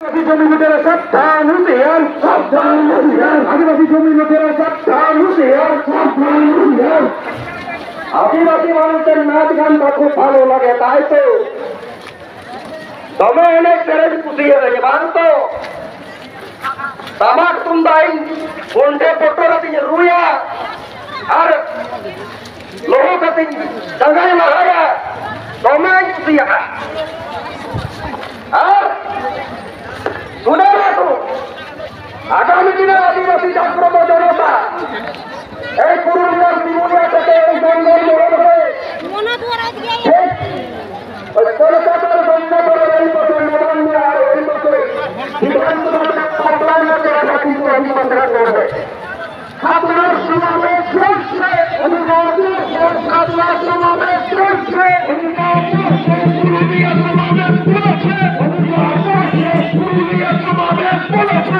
জমি লুটেরা সাবধান হুঁশিয়ার, সাবধান হুঁশিয়ার। আদিবাসী জমি লুটেরা সাবধান হুঁশিয়ার, সাবধান হুঁশিয়ার। আদিবাসী মানুষের নাচ গানটা খুব ভালো লাগে, তাই তো তবে অনেক প্যারেন্ট পুষিয়ে দেয় বান্ত তামাক তুন্দাই কোনটে পটরাতি রুইয়া আর লোহ কাতি ডাঙ্গাই লাগায়া তমে পুষিয়া আর শুনে রাখো আগামী দিনে আদিবাসী জাগ্রত জনতা এই পুরুলিয়ার বিমুলিয়া থেকে এই জঙ্গল মোড় হয়ে ওই কলকাতার বন্ধুদের এই বছর নবান্ন আর এই বছর বিধানসভার পাটলাইনাতে রাখা কিন্তু অভিমন্ত্রণ করবে। খাতনার সমাবেশ চলছে, খাতনার সমাবেশ চলছে, পুরুলিয়া সমাবেশ চলছে, পুরুলিয়া সমাবেশ চলছে,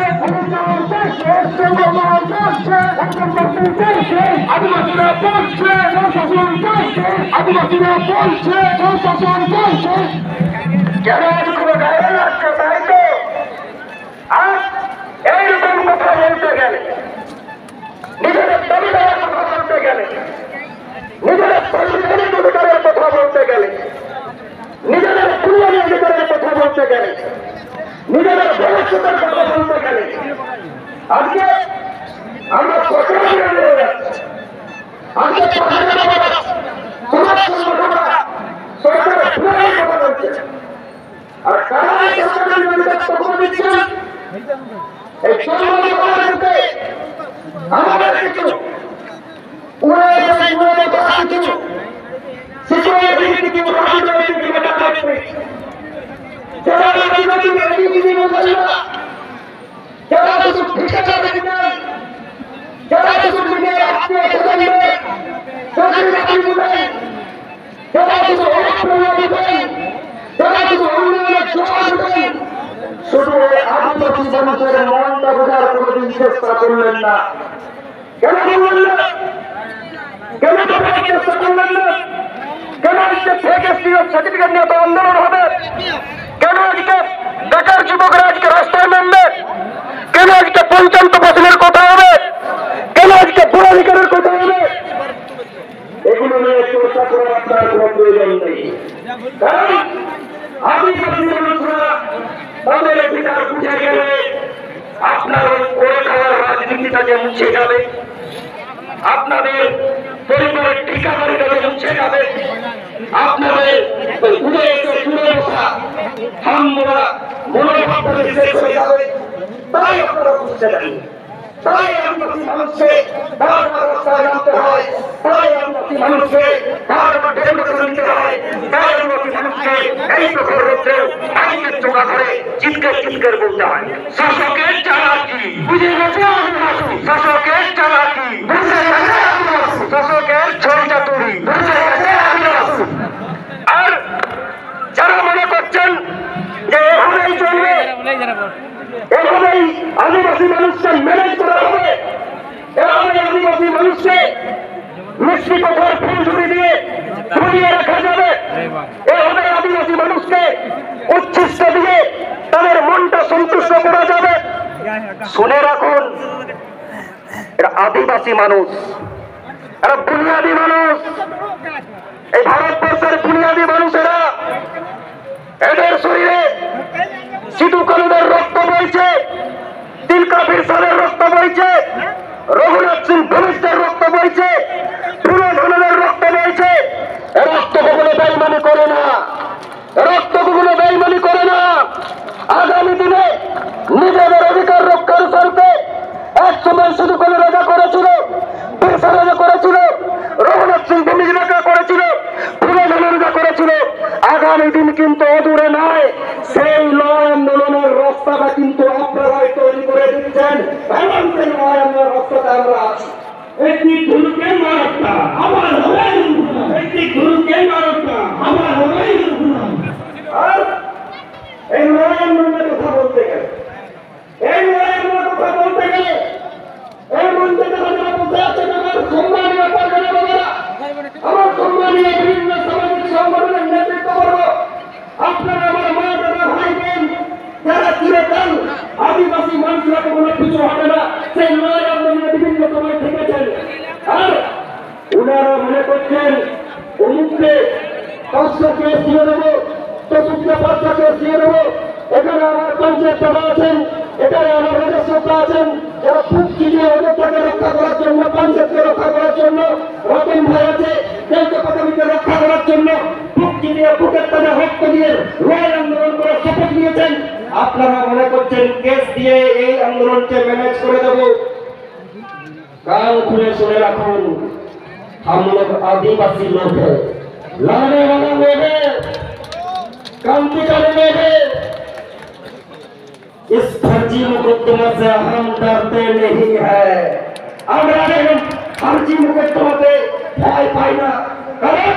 আদিবাসীরা বলছে প্রশাসন বলছে, আদিবাসীরা বলছে প্রশাসন বলছে কেন কোনো গায়ে লাগছে তাই তো। আর এইরকম কথা বলতে গেলে নিজেদের পরিবারের কথা বলতে গেলে নিজেদের সাংবিধানিক অধিকারের কথা বলতে গেলে নিজেদের পূর্ণাঙ্গ অধিকারের কথা বলতে গেলে নিজেদের ভবিষ্যতের কথা বলতে গেলে আজকে আমরা সরকার আজকে সমাজ সংগঠনরা সরকারের পূর্ণাঙ্গ কথা বলছে আর কারা সরকারের বিরুদ্ধে কথা দিচ্ছেন এই সংগঠনকে আমাদের কিছু শুধু আদিবাসী মানুষের মনটা বোঝার কোনদিন চেষ্টা করলেন না। কেন করলেন না? কেন চেষ্টা করলেন না? কেন আজকে সার্টিফিকেট নিয়ে তো আন্দোলন হবে? কেন আজকে বেকার যুবকরা আজকে রাস্তায় নামবে? কেন আজকে পঞ্চান্ত ফসলের কথা হবে? কেন আজকে ভোটাধিকারের কথা হবে? এগুলো নিয়ে চর্চা করার আপনার কোন প্রয়োজন নেই। কারণ আদিবাসী মানুষরা তাদের অধিকার বুঝে গেলে আপনার ওই করে খাওয়ার রাজনীতিটাকে মুছে যাবে, আপনাদের পরিবারের ঠিকাদারিটাকে মুছে যাবে, আপনাদের ঘুরে এসে ঘুরে বসা হামরা মনোভাবটাকে শেষ হয়ে যাবে। তাই আপনারা বুঝতে পারেন, তাই আদিবাসী মানুষকে বারবার রাস্তায় নামতে হয়, তাই আদিবাসী মানুষকে বারবার ডেমোক্রেসি নিতে হয়, তাই আদিবাসী মানুষকে এই প্রখর রোদ্রে আইনের চোখা ধরে চিৎকার চিৎকার বলতে হয়। শাসকের চালাকি বুঝে গেছে আদিবাসী, শাসকের চালাকি বুঝে গেছে আদিবাসী, শাসকের ছলচাতুরি বুঝে গেছে আদিবাসী। আর যারা মনে করছেন যে এভাবেই চলবে, এভাবেই আদিবাসী মানুষকে ম্যানেজ করা হবে, এভাবেই আদিবাসী মানুষকে মিষ্টি কথার ফুলঝুরি দিয়ে ধরিয়ে রাখা যাবে, এভাবে আদিবাসী মানুষকে উচ্ছিষ্ট দিয়ে তাদের মনটা সন্তুষ্ট করা যাবে, শুনে রাখুন এরা আদিবাসী মানুষ, এরা বুনিয়াদী মানুষ, এই ভারতবর্ষের বুনিয়াদী মানুষেরা, এদের শরীরে সিধু কানুদের রক্ত বইছে, তিলকা বিরসাদের রক্ত বইছে, রঘুনাথ সিং ভূমিষ্ঠের রক্ত বইছে, পুরোধনের রক্ত বইছে। রক্ত কখনো বেইমানি করে না, রক্ত কখনো বেইমানি করে না। আগামী দিনে নিজেদের অধিকার রক্ষার স্বার্থে এক সময় সিধু কানু রাজা করেছিল, বিরসা রাজা করেছিল, রঘুনাথ সিং ভূমি রাজা করেছিল, পুরোধনের রাজা করেছিল। আগামী দিন কিন্তু অদূরে নয়, সেই লড়াই আন্দোলনের রাস্তাটা কিন্তু আপনারাই তৈরি করে দিচ্ছেন। এমন সেই লড়াই আন্দোলনের রাস্তাটা আমরা আছি। একটি গুরুকে মারতা আবার হবে, একটি গুরুকে মারতা আবার হবে। দেন, আদিবাসী মানুষরা কোনো কিছু হবে না। সেই লড়াই আন্দোলনে বিভিন্ন সময় থেকেছেন। আর ওনারা মনে করছেন অমুককে 500 কেস দিয়ে দেবো, তসুককে 500 কেস দিয়ে দেবো। এখানে আমার পঞ্চায়েত সভা আছেন, এখানে আমার রাজস্ব আছেন, যারা ফুটকি দিয়ে অযোধ্যাকে রক্ষা করার জন্য, পঞ্চায়েতকে রক্ষা করার জন্য, রতন ভাই আছে দেশকে পদবীকে রক্ষা করার জন্য ফুটকি দিয়ে বুকের তাজা রক্ত দিয়ে লড়াই আন্দোলন করে শপথ নিয়েছেন। আপনারা মনে করছেন কেস দিয়ে এই আন্দোলনকে ম্যানেজ করে দেব। কান খুলে শুনে রাখুন, हम लोग आदिवासी लोग हैं, लड़ने वाले लोग हैं, क्रांतिकारी लोग हैं। इस फर्जी मुकदमे से हम डरते नहीं है। আমরা फर्जी मुकदमे ভয় পাই না, কারণ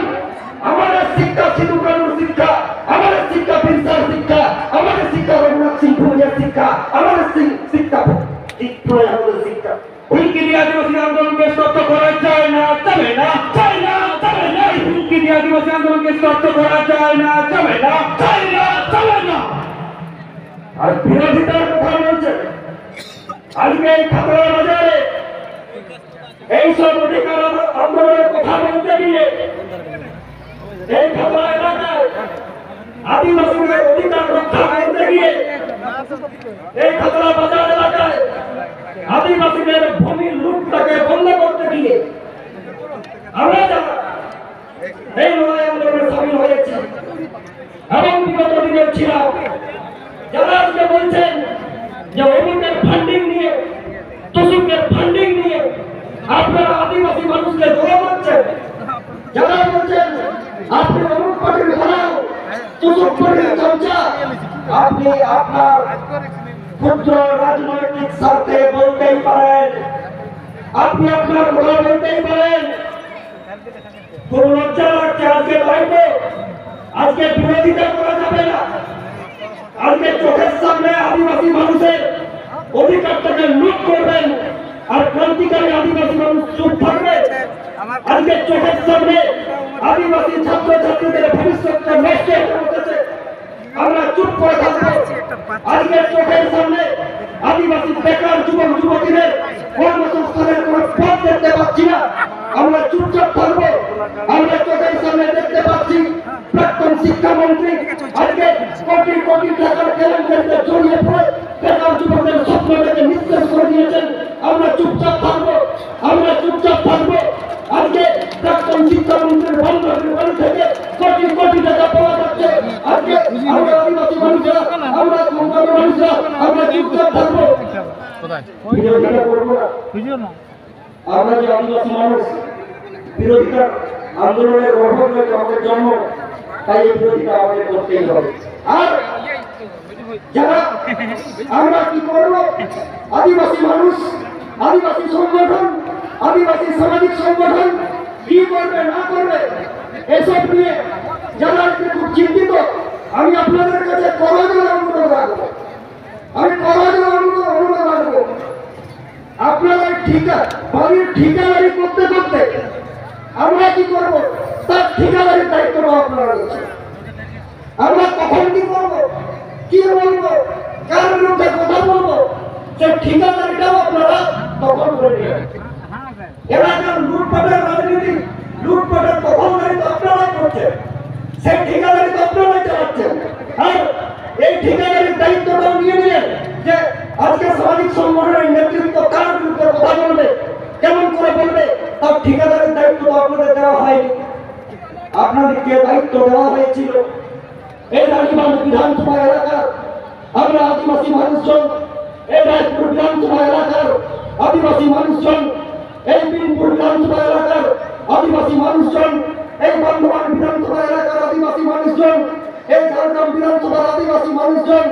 আমাদের শিক্ষা সিধু কানুর শিক্ষা, আমাদের শিক্ষা বিরসার শিক্ষা, আমাদের শিক্ষা রঘুনাথ সিং ভুইয়ার শিক্ষা, আমাদের শিক্ষা আমাদের শিক্ষা। হুমকি দিয়ে আদিবাসী আন্দোলনকে স্তব্ধ করা যায় না, যাবে না, যায় না, যাবে না। হুমকি দিয়ে আদিবাসী আন্দোলনকে স্তব্ধ করা যায় না, যাবে না, যায় না, যাবে না। আর বিরোধিতার কথা বলছে আজকে এই খাতড়া বাজারে এইসব অধিকার আন্দোলনের কথা বলতে গিয়ে এই খাতড়া এলাকায় আদিবাসীদের অধিকার রক্ষা করতে গিয়ে এই খাতড়া বাজার এলাকায় আদিবাসীদের ভূমি লুটটাকে বন্ধ করতে গিয়ে আমরা যারা এই লড়াই আন্দোলনে সামিল হয়েছি এবং বিগত দিনের ছিলাম, যারা আজকে বলছেন যে অমুকের ফান্ডিং নিয়ে, তসুকের ফান্ডিং নিয়ে আপনারা আদিবাসী মানুষকে দোলা মারছেন, যারা বলছেন আপনি অমুক পার্টির ঘোড়াও, তসুক পার্টির চমচা, আপনি আপনার ক্ষুদ্র রাজনৈতিক স্বার্থে বলতেই পারেন, আপনি আপনার ঘোড়া বলতেই পারেন। কোন লজ্জা লাগছে আজকে দায়িত্ব, আজকে বিরোধিতা করা যাবে না। আজকে চোখের সামনে আদিবাসী মানুষের অধিকারটাকে লুট করবেন আর ক্রান্তিকারী আদিবাসী মানুষ চুপ থাকবে। আজকে চোখের সামনে আদিবাসী ছাত্র ছাত্রীদের ভবিষ্যৎটা নষ্ট হতে হতেছে, আমরা চুপ করে থাকবো। আজকে চোখের সামনে আদিবাসী বেকার যুবক যুবতীদের কর্মসংস্থানের কোন পথ দেখতে পাচ্ছি না, আমরা চুপচাপ থাকবো। আমরা চোখের সামনে দেখতে পাচ্ছি প্রাক্তন শিক্ষামন্ত্রী আজকে কোটি কোটি টাকার কেলেঙ্কারিতে জড়িয়ে পড়ে বেকার যুবকদের স্বপ্নটাকে নিঃশেষ করে দিয়েছেন। আমরা চুপচাপ থাকবো, আমরা চুপচাপ থাকবো। আজকে প্রাক্তন শিক্ষামন্ত্রীর বান্ধবীর বাড়ি থেকে কোটি কোটি টাকা পাওয়া যাচ্ছে। আজকে আমরা আদিবাসী মানুষরা, আমরা সংখ্যালঘু মানুষরা, আমরা চুপচাপ থাকবো, বিরোধিতা করবো না। আমরা যে আদিবাসী মানুষ, বিরোধিতা আন্দোলনের গঠন হয়েছে আমাদের জন্ম, তাই এই বিরোধিতা আমাদের করতেই হবে। আর যারা আমরা কি করবো, আদিবাসী মানুষ, আদিবাসী সংগঠন, আদিবাসী সামাজিক সংগঠন কি করবে না করবে এসব নিয়ে যারা খুব চিন্তিত, আমি আপনাদের কাছে করজোড়ে অনুরোধ রাখবো, আমি করজোড়ে অনুরোধ রাখবো, আপনাদের বাড়ির ঠিকাদারি করতে করতে আমরা কি করবো তার ঠিকাদারির দায়িত্ব আপনারা রয়েছে। আমরা কখন কি করবো, কি বলবো, কার বিরুদ্ধে কথা বলবো, সে ঠিকাদারিটাও আপনারা তখন করে নেবেন। এলাকার লুটপাটের রাজনীতি, লুটপাটের দখলদারি তো আপনারাই করছেন, সেই ঠিকাদারি তো আপনারাই চালাচ্ছেন। আর এই ঠিকাদারির দায়িত্বটাও নিয়ে নিলেন যে আজকে সামাজিক সংগঠনের নেতৃত্ব কার বিরুদ্ধে কথা বলবে, কেমন করে বলবে, তার ঠিকাদারির দায়িত্ব তো আপনাদের দেওয়া হয়নি। আপনাদেরকে দায়িত্ব দেওয়া হয়েছিল এই রানীগঞ্জ বিধানসভা এলাকার আমরা আদিবাসী মানুষজন, এই রায়পুর বিধানসভা এলাকার আদিবাসী মানুষজন, এই বিনপুর বিধানসভা এলাকার আদিবাসী মানুষজন, এই বর্ধমান বিধানসভা এলাকার আদিবাসী মানুষজন, এই ঝাড়গ্রাম বিধানসভার আদিবাসী মানুষজন,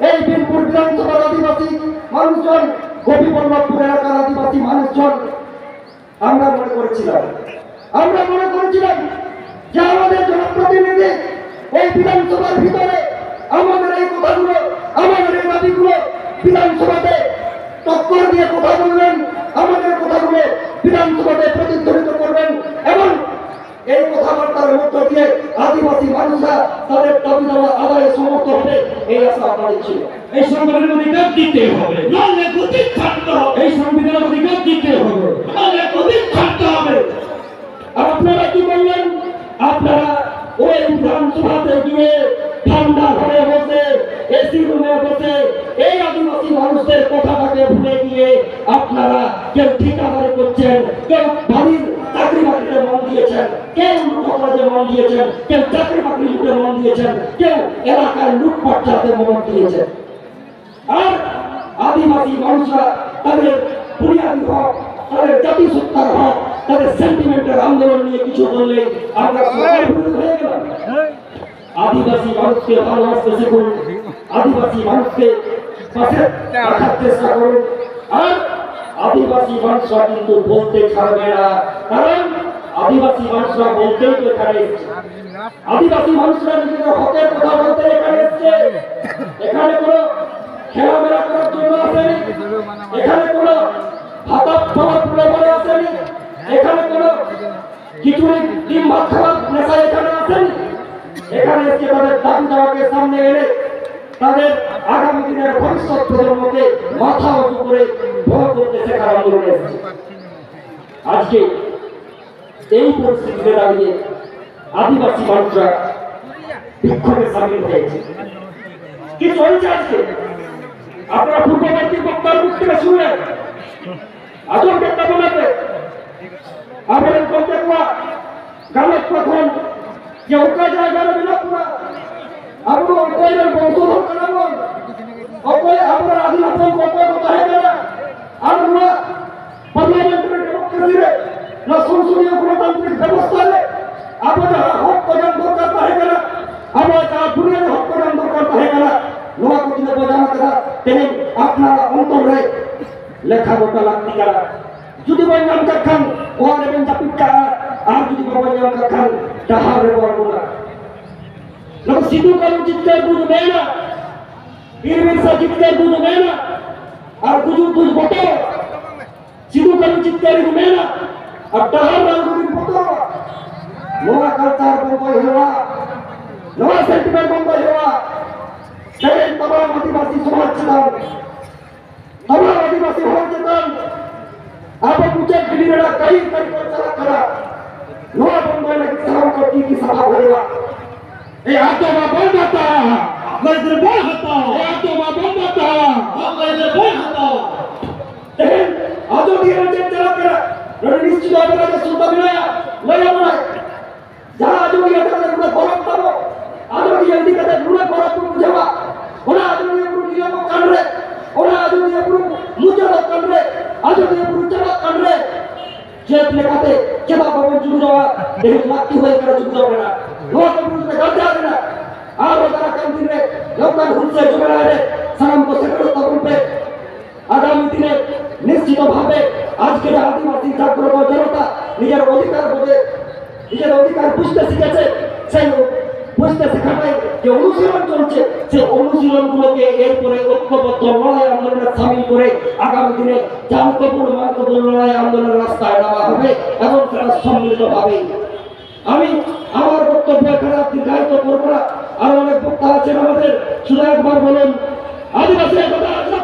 এই বিনপুর বিধানসভার আদিবাসী মানুষজন, গোপীবল্লভপুর এলাকার আদিবাসী মানুষজন। আমরা মনে করেছিলাম যে আমাদের জনপ্রতিনিধি এই বিধানসভার ভিতরে আমাদের এই কথাগুলো, আমাদের এই দাবিগুলো বিধানসভাতে টক্কর দিয়ে কথা বলবেন, আমাদের কথাগুলো বিধানসভাতে প্রতিধ্বনিত করবেন এবং এই কথাবার্তার মধ্য দিয়ে আদিবাসী মানুষরা তাদের দাবি দেওয়া আদায়ে সমর্থ হবে, এই আশা আমাদের ছিল। এই সংবিধানের অধিকার দিতে হবে, নাহলে গতি ছাড়তে হবে। এই সংবিধানের অধিকার দিতে হবে, নাহলে গতি ছাড়তে হবে। আর আপনারা কি বললেন? আপনারা ওই বিধানসভাতে গিয়ে ঠান্ডা ঘরে বসে এসি রুমে বসে এই আদিবাসী মানুষদের কথাটাকে ভুলে গিয়ে আপনারা কেউ ঠিকাদারি করছেন, কেউ বাড়ির চাকরি বাকরিতে মন দিয়েছেন, কেউ লুটপাটে মন দিয়েছেন, কেউ চাকরি বাকরি লুটে মন দিয়েছেন, কেউ এলাকায় লুটপাট চালাতে মন দিয়েছেন। আর আদিবাসী মানুষরা তাদের বুনিয়াদী হক, তাদের জাতিসত্তার হক, তাদের সেন্টিমেন্টের আন্দোলন নিয়ে কিছু বললে আমরা সবাই বিরোধী হয়ে গেলাম। আদিবাসী মানুষকে ভালোবাসতে শিখুন, আদিবাসী মানুষকে পাশে রাখার চেষ্টা করুন। আর আদিবাসী মানুষরা কিন্তু বলতে ছাড়বে না, কারণ আদিবাসী মানুষরা বলতেই তো এখানে এসেছে। আদিবাসী মানুষরা নিজেদের হকের কথা বলতে এখানে এসেছে। এখানে কোনো খেলামেলা করার জন্য আসেনি, এখানে কোনো ভাতা খাওয়ার প্রলোভনে আসেনি, এখানে কোনো খিচুড়ি ডিম ভাত খাওয়ার নেশা এখানে আসেনি। এখানে এসে তাদের দাবি দাওয়াকে সামনে এনে তাদের আগামী দিনের ভবিষ্যৎ প্রজন্মকে মাথা উঁচু করে ভয় করতে শেখার আন্দোলনে এসেছে। আজকে এই পরিস্থিতিতে দাঁড়িয়ে আদিবাসী মানুষরা বিক্ষোভে সামিল হয়েছে। কি চলছে আজকে? আপনারা পূর্ববর্তী বক্তার মুখ থেকে শুনলেন আজব বক্তব্যে আমাদের বলতে পারা গ্রামের প্রথম যে ওকা জায়গার বিনা আমরা অকয়ের বংশধর কানাবন অকয় আমরা আদিবাসী অকয় কথা হয়ে গেল। আমরা পার্লামেন্টারি ডেমোক্রেসিরে না সংসদীয় গণতান্ত্রিক ব্যবস্থায় আমরা হক প্রদান দরকার হয়ে গেল, আমরা যারা দুনিয়ার হক প্রদান দরকার হয়ে গেল। নোয়া কুচিতে বোঝানো কথা তেমন আপনারা অন্তরে লেখা গোটা লাগতে গেল। যদি বললাম খান ওয়ার এবং জাপিকা আর যদি বললাম খান তাহার বর্ণনা लोग सिद्धू का जितने दूध मेना पीरवीर से जितने दूध मेना और गुजू दूध बतो सिद्धू का जितने दूध मेना और डहर दूध बतो नोआ कल्चर बंद हुआ, नोआ सेंटिमेंट बंद हुआ। तेरे तमाम आदिवासी समाज चलाओ, तमाम आदिवासी हो चेतन आप मुझे गिरिरा कई कई कर चला करा नोआ बंद होने की सभा करती की सभा होगा। ये आत्मा बंद होता है, मजदूर बंद होता है, आत्मा बंद होता है, मजदूर बंद होता है। लेकिन आज जो ये रंजन चला कर रणनीति जो आपने का सुनता मिलाया लगा बना जहाँ आज जो ये कहते हैं गौरव करो, आज जो ये कहते हैं गौरव को बुझावा, और आज जो ये नियम को कर रहे, और आज जो ये मुझे लोग कर रहे, आज जो ये चला कर रहे जेब में कहते क्या बाबा वो जुड़ जावा लेकिन लाती हुए कर जुड़ जाओगे ना लोग तो मुझे कर जाओगे ना আর ওরা কাম দিনে লোকাল হুঁসে জোগাড় রে সালাম তো সেক্রেটারি তখন পে আগামী দিনে নিশ্চিতভাবে আজকে আদিবাসী জাগ্রত জনতা নিজের অধিকার বোধে নিজের অধিকার বুঝতে শিখেছে। সেই বুঝতে শেখাটাই যে অনুশীলন চলছে সেই অনুশীলনগুলোকে এরপরে ঐক্যবদ্ধ লড়াই আন্দোলনে সামিল করে আগামী দিনে জানকপুর মানকপুর লড়াই আন্দোলনের রাস্তায় নামা হবে এবং তারা সম্মিলিতভাবে। আমি আমার বক্তব্য এখানে দীর্ঘায়িত করবো না, আর অনেক বক্তা আছেন আমাদের, শুধু একবার বলুন আদিবাসী একতা আছে